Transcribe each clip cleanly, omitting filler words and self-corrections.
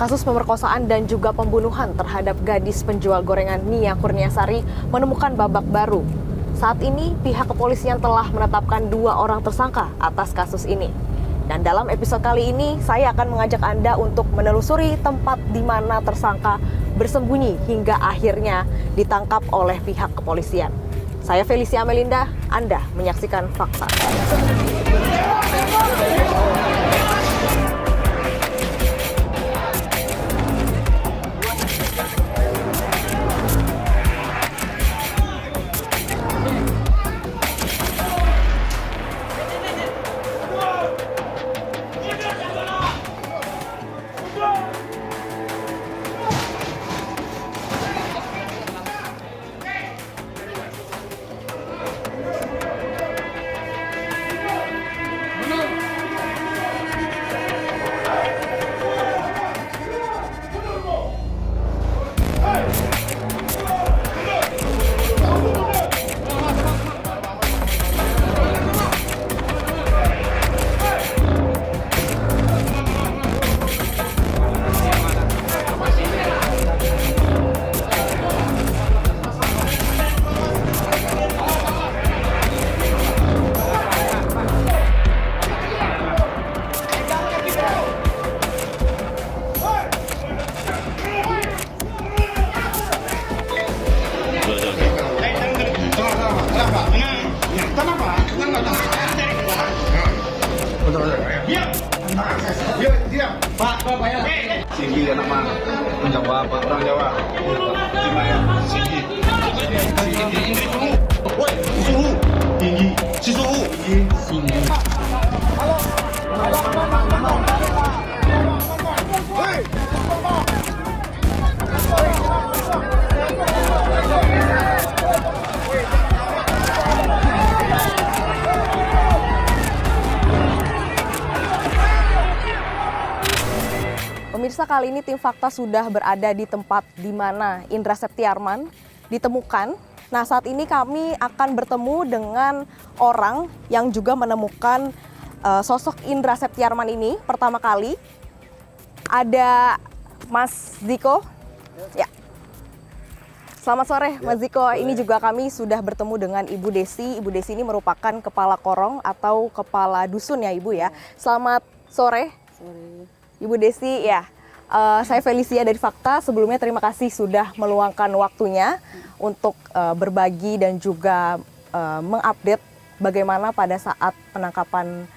Kasus pemerkosaan dan juga pembunuhan terhadap gadis penjual gorengan Nia Kurniasari menemukan babak baru. Saat ini pihak kepolisian telah menetapkan 2 orang tersangka atas kasus ini. Dan dalam episode kali ini saya akan mengajak Anda untuk menelusuri tempat di mana tersangka bersembunyi hingga akhirnya ditangkap oleh pihak kepolisian. Saya Felicia Melinda, Anda menyaksikan Fakta. Diam. Pak, ya. Singgi anak mana? Orang Jawa, Pak. Orang Jawa. Gimana? Singgi. Woi, suhu. Tinggi. Si suhu. Singgi. Halo. Hei. Pemirsa, kali ini tim Fakta sudah berada di tempat di mana Indra Septiarman ditemukan. Nah, saat ini kami akan bertemu dengan orang yang juga menemukan sosok Indra Septiarman ini pertama kali. Ada Mas Ziko. Ya. Selamat sore, Mas Ziko. Ini juga kami sudah bertemu dengan Ibu Desi. Ibu Desi ini merupakan kepala korong atau kepala dusun ya, Ibu ya. Selamat sore. Ibu Desi, ya, saya Felicia dari Fakta. Sebelumnya terima kasih sudah meluangkan waktunya untuk berbagi dan juga mengupdate bagaimana pada saat penangkapan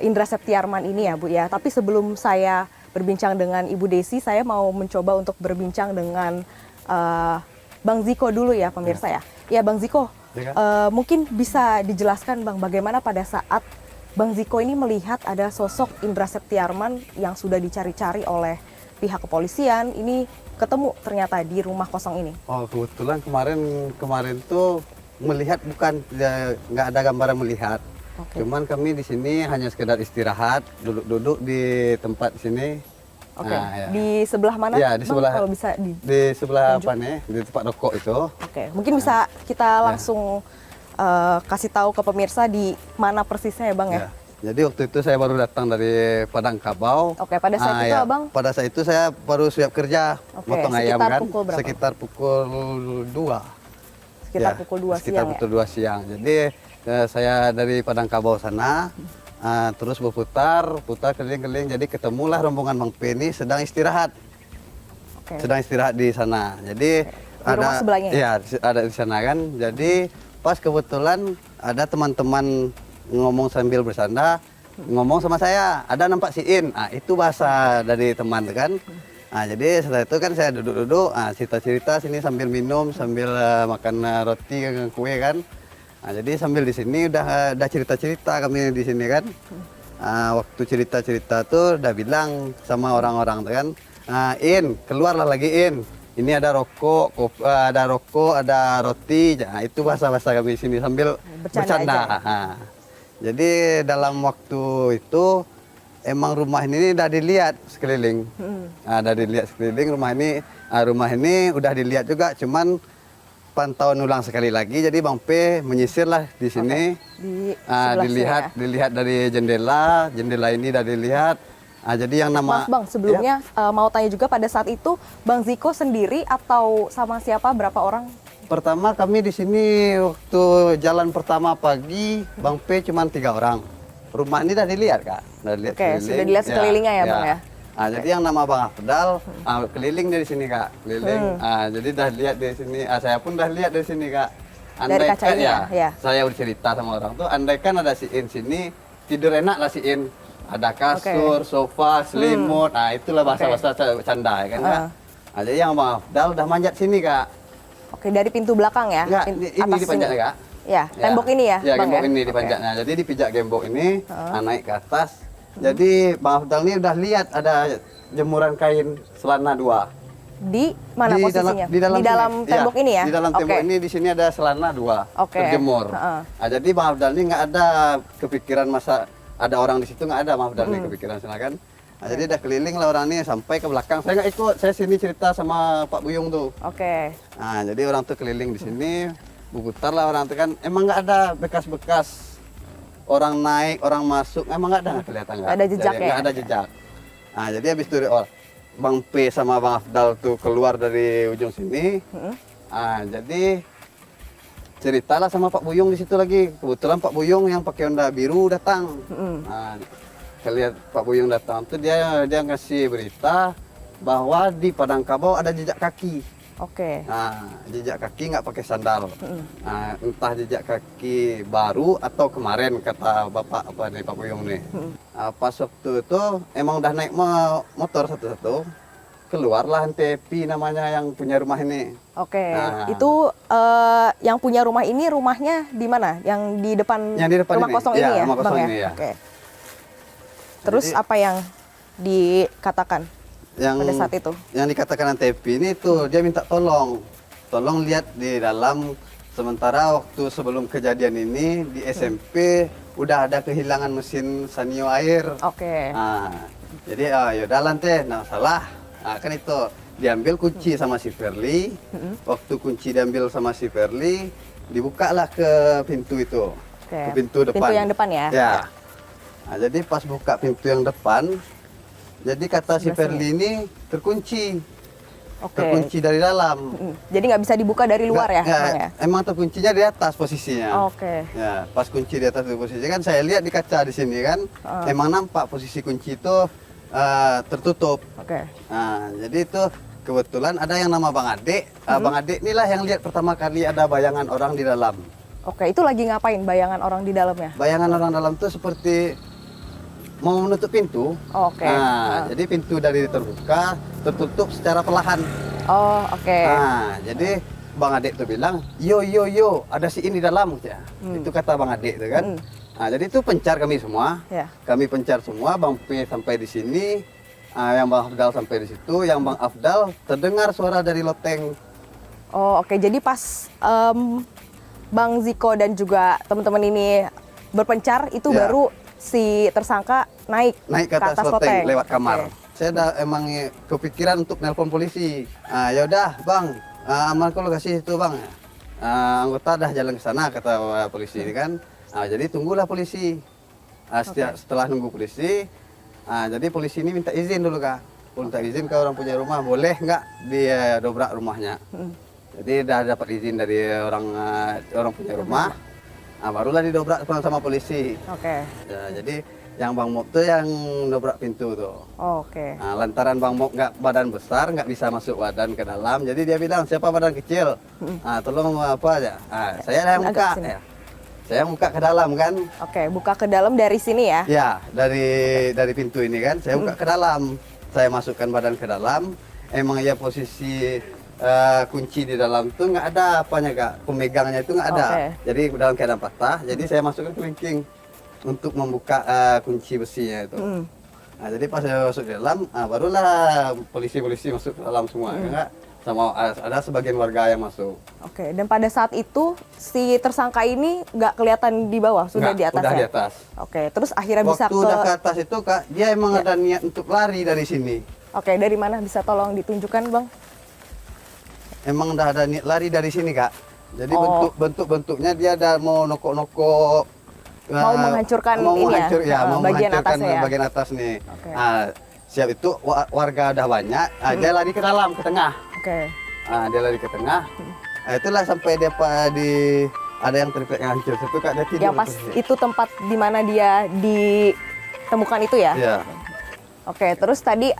Indra Septiarman ini ya, Bu ya. Tapi sebelum saya berbincang dengan Ibu Desi, saya mau mencoba untuk berbincang dengan Bang Ziko dulu ya, pemirsa ya. Ya, Bang Ziko, mungkin bisa dijelaskan Bang bagaimana pada saat Bang Ziko ini melihat ada sosok Indra Septiarman yang sudah dicari-cari oleh pihak kepolisian, ini ketemu ternyata di rumah kosong ini. Oh, kebetulan kemarin tuh melihat bukan, nggak ada gambaran melihat. Oke. Cuman kami di sini hanya sekedar istirahat, duduk-duduk di tempat sini. Oke. Nah, ya. Di sebelah mana? Ya, di Bang, sebelah. kalau bisa Di sebelah tunjuk. apa nih? Di tempat rokok itu. Oke, mungkin bisa kita langsung kasih tahu ke pemirsa di mana persisnya ya Bang ya. Ya. Jadi waktu itu saya baru datang dari Padang Kabau. Oke, pada saat itu ya. Abang? Pada saat itu saya baru siap kerja, Oke, motong ayam sekitar kan. pukul berapa? Sekitar pukul 2. Sekitar Ya, pukul 2 sekitar siang pukul 2 siang. Jadi saya dari Padang Kabau sana, terus putar keliling-keliling. Jadi ketemulah rombongan Bang P ini sedang istirahat. Oke. Sedang istirahat di sana. Jadi Di rumah sebelahnya ya? Iya, ada di sana kan. Jadi pas kebetulan ada teman-teman ngomong sambil bersanda, ngomong sama saya, ada nampak si In. Itu bahasa dari teman kan. Jadi setelah itu kan saya duduk-duduk, cerita-cerita sini sambil minum, sambil makan roti dengan kue kan. Jadi sambil di sini udah cerita-cerita kami di sini kan. Waktu cerita-cerita tuh udah bilang sama orang-orang tuh kan, In, keluarlah lagi In. Ini ada rokok, ada roti. Nah, itu bahasa-bahasa kami di sini sambil bercanda. Jadi dalam waktu itu emang rumah ini udah dilihat sekeliling. Udah dilihat sekeliling rumah ini udah dilihat juga, cuman pantauan ulang sekali lagi. Jadi Bang P menyisir lah di sini. Di sebelah dilihat dari jendela ini udah dilihat. Jadi yang nama Maaf Bang, sebelumnya mau tanya juga pada saat itu Bang Ziko sendiri atau sama siapa, berapa orang? pertama kami di sini waktu jalan pertama pagi, Bang P cuma 3 orang. Rumah ini dah dilihat Kak, dah dilihat Oke, keliling. sudah dilihat sekelilingnya ya, Bang ya? Jadi yang nama Bang Afdal keliling dari sini Kak, keliling. Jadi dah lihat dari sini, saya pun dah lihat dari sini Kak. Dari kaca ini ya? Saya bercerita sama orang tuh, andaikan ada siin sini, tidur enak lah siin. Ada kasur, sofa, selimut, itulah bahasa-bahasa canda ya kan Kak. Jadi yang Bang Afdal udah manjat sini Kak. Oke, dari pintu belakang ya? Enggak, ini dipanjatnya Kak. Ya, tembok ini ya, Ya, Bang gembok ya? ini dipanjatnya. Jadi dipijak gembok ini, naik ke atas. Jadi Bang Afdal ini udah lihat ada jemuran kain selana 2. Di mana posisinya? Di dalam, tembok ini ya? Di dalam tembok ini di sini ada selana 2 terjemur. Jadi Bang Afdal ini nggak ada kepikiran masa ada orang di situ, nggak ada Bang Afdal ini kepikiran silakan. Jadi udah keliling lah orang ini sampai ke belakang. Saya nggak ikut, saya sini cerita sama Pak Buyung tuh. Jadi orang tuh keliling di sini, berputar lah orang tuh kan. Emang nggak ada bekas-bekas orang naik, orang masuk, emang nggak ada kelihatan nggak? Ada jejak ya? Nggak ada jejak. Jadi habis itu Bang P sama Bang Afdal tuh keluar dari ujung sini. Jadi ceritalah sama Pak Buyung di situ lagi. Kebetulan Pak Buyung yang pakai Honda biru datang. Lihat Pak Buyung datang tuh dia ngasih berita bahwa di Padang Kabau ada jejak kaki. Jejak kaki nggak pakai sandal. Entah jejak kaki baru atau kemarin kata Bapak Pak Buyung nih. Pas waktu itu emang udah naik motor satu-satu, keluarlah NTP namanya yang punya rumah ini. Itu yang punya rumah ini rumahnya di mana? Yang di depan, rumah ini. kosong ini ya, rumah kosong Bang ini, ya? ya. Terus apa yang dikatakan pada saat itu? Yang dikatakan NTP ini tuh dia minta tolong lihat di dalam. Sementara waktu sebelum kejadian ini di SMP udah ada kehilangan mesin sanio air. Jadi yaudah lantai, salah. Kan itu diambil kunci sama si Verly. Waktu kunci diambil sama si Verly, dibukalah ke pintu itu, ke pintu depan. Pintu yang depan ya? Ya. Jadi pas buka pintu yang depan, jadi kata si Verly ini terkunci. Terkunci dari dalam. Jadi nggak bisa dibuka dari luar ya? Emang terkuncinya di atas posisinya. Ya, pas kunci di atas posisinya kan saya lihat di kaca di sini kan, emang nampak posisi kunci itu tertutup. Jadi itu kebetulan ada yang nama Bang Ade. Bang Ade inilah yang lihat pertama kali ada bayangan orang di dalam. Itu lagi ngapain bayangan orang di dalamnya? Bayangan orang dalam itu seperti mau menutup pintu. Jadi pintu dari terbuka tertutup secara perlahan. Jadi Bang Ade tuh bilang, yo, ada si ini dalam, ya. Itu kata Bang Ade itu kan. Jadi itu pencar kami semua. Kami pencar semua, Bang P sampai di sini, yang Bang Afdal sampai di situ, yang Bang Afdal terdengar suara dari loteng. Jadi pas Bang Ziko dan juga teman-teman ini berpencar itu baru si tersangka naik ke atas loteng lewat kamar. Saya udah emang kepikiran untuk nelpon polisi. Ya udah Bang, aman kalau kasih itu Bang. Anggota dah jalan ke sana kata polisi ini kan. Jadi tunggulah polisi. Setelah nunggu polisi, jadi polisi ini minta izin dulu Kak. Minta izin ke orang punya rumah, boleh nggak dia dobrak rumahnya. Jadi udah dapat izin dari orang punya rumah. Barulah didobrak sama polisi. Jadi yang Bang Mok tuh yang dobrak pintu tuh. Lantaran Bang Mok nggak badan besar, nggak bisa masuk badan ke dalam. Jadi dia bilang siapa badan kecil, tolong apa aja. Saya yang buka. Saya buka ke dalam kan. Buka ke dalam dari sini ya? Ya, dari pintu ini kan. Saya buka ke dalam. Saya masukkan badan ke dalam. Emang ya posisi kunci di dalam tuh nggak ada apanya Kak, pemegangnya itu nggak ada. Jadi dalam keadaan patah. Jadi saya masukkan kelingking untuk membuka kunci besinya itu. Jadi pas saya masuk di dalam, barulah polisi-polisi masuk ke dalam semua, ya, sama ada sebagian warga yang masuk. Dan pada saat itu si tersangka ini nggak kelihatan di bawah, sudah di atas. Udah ya? di atas. Terus akhirnya bisa waktu udah ke atas itu Kak, dia emang ada niat untuk lari dari sini. Dari mana bisa tolong ditunjukkan Bang? Emang udah ada niat lari dari sini Kak. Jadi bentuk-bentuknya dia ada mau nokok-nokok Mau menghancurkan mau ini ya? mau Bagian menghancurkan atasnya ya? bagian atas nih. Oke. Siap itu warga udah banyak, dia lari ke dalam, ke tengah. Oke. Dia lari ke tengah. Itulah sampai dia ada yang triplek yang hancur. Itu Kak, dia tidur. Yang pas itu tempat di mana dia ditemukan itu ya? Iya. Oke, terus tadi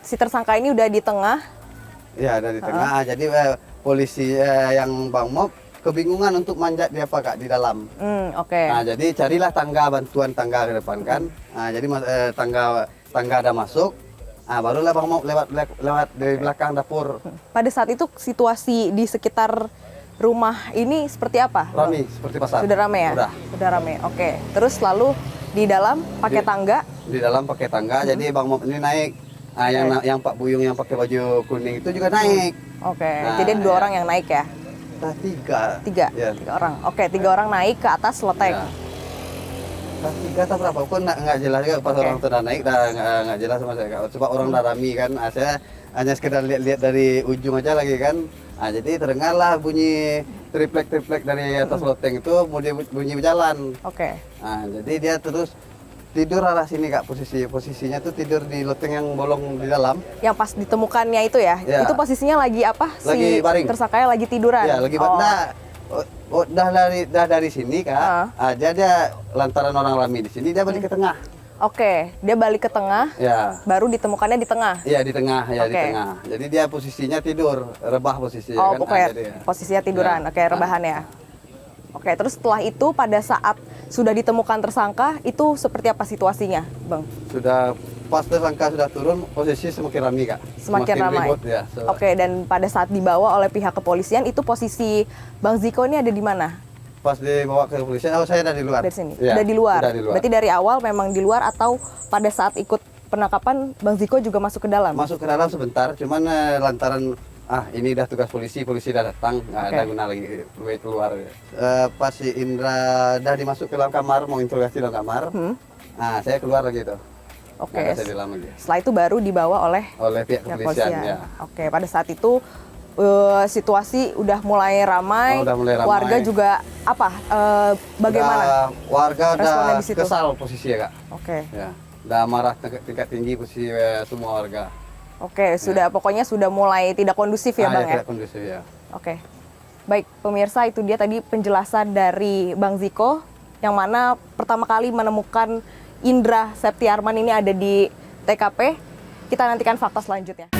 si tersangka ini udah di tengah. Iya, ada di tengah. Jadi polisi yang Bang Mob kebingungan untuk manjat dia Pak Kak di dalam. Oke. Jadi carilah bantuan tangga ke depan kan. Jadi tangga ada masuk. Barulah Bang Mob lewat dari belakang dapur. Pada saat itu situasi di sekitar rumah ini seperti apa? Rame seperti pasar. Sudah rame ya? Sudah rame. Oke. Terus lalu di dalam pakai tangga? Di dalam pakai tangga. Jadi Bang Mob ini naik. Yang Pak Buyung yang pakai baju kuning itu juga naik. Oke. Jadi ada 2 orang yang naik ya? Tiga. Ya. 3 orang. Oke, 3 orang naik ke atas loteng. Ya. 3 atau berapa? Kok nggak jelas juga pas orang itu udah naik, nggak jelas sama saya. Sebab orang udah rame kan. Saya hanya sekedar lihat dari ujung aja lagi kan. Jadi terdengarlah bunyi triplek dari atas loteng itu, bunyi berjalan. Oke. Jadi dia terus tidur arah sini Kak, posisinya tuh tidur di loteng yang bolong di dalam. Yang pas ditemukannya itu ya? Ya. Itu posisinya lagi apa? Lagi baring. Tersangkanya lagi tiduran? Ya, lagi dari sini Kak. Dia lantaran orang rame di sini, dia balik ke tengah. Oke, dia balik ke tengah, Ya. baru ditemukannya di tengah? Iya, di tengah, ya di Oke. tengah. Jadi dia posisinya tidur, rebah posisinya Oh, kan. pokoknya Jadi, posisinya tiduran. Ya. Oke, rebahan ya. Oke, terus setelah itu pada saat sudah ditemukan tersangka, itu seperti apa situasinya, Bang? Sudah pas tersangka sudah turun, posisi semakin ramai Kak. Semakin ramai. ribut, ya. Oke, dan pada saat dibawa oleh pihak kepolisian, itu posisi Bang Ziko ini ada di mana? Pas dibawa ke kepolisian, saya dari luar. Dari sini? Ya, Udah di luar? udah di luar. Berarti dari awal memang di luar atau pada saat ikut penangkapan Bang Ziko juga masuk ke dalam? Masuk ke dalam sebentar, cuman lantaran ini udah tugas polisi udah datang, nggak ada guna lagi keluar. Pas si Indra udah dimasuk ke dalam kamar, mau interogasi dalam kamar, saya keluar lagi tuh. Oke. Nggak ada saya di dalam lagi. Setelah itu baru dibawa oleh Pihak kepolisian. Ya. Oke, pada saat itu situasi udah mulai ramai, Udah mulai ramai. warga juga apa? Bagaimana? Warga responnya udah di situ? kesal posisinya Kak. Oke. Ya. Udah marah tingkat tinggi posisi semua warga. Oke, pokoknya sudah mulai tidak kondusif ya, Bang ya? Tidak kondusif ya. Oke. Baik, pemirsa, itu dia tadi penjelasan dari Bang Ziko yang mana pertama kali menemukan Indra Septiarman ini ada di TKP. Kita nantikan fakta selanjutnya.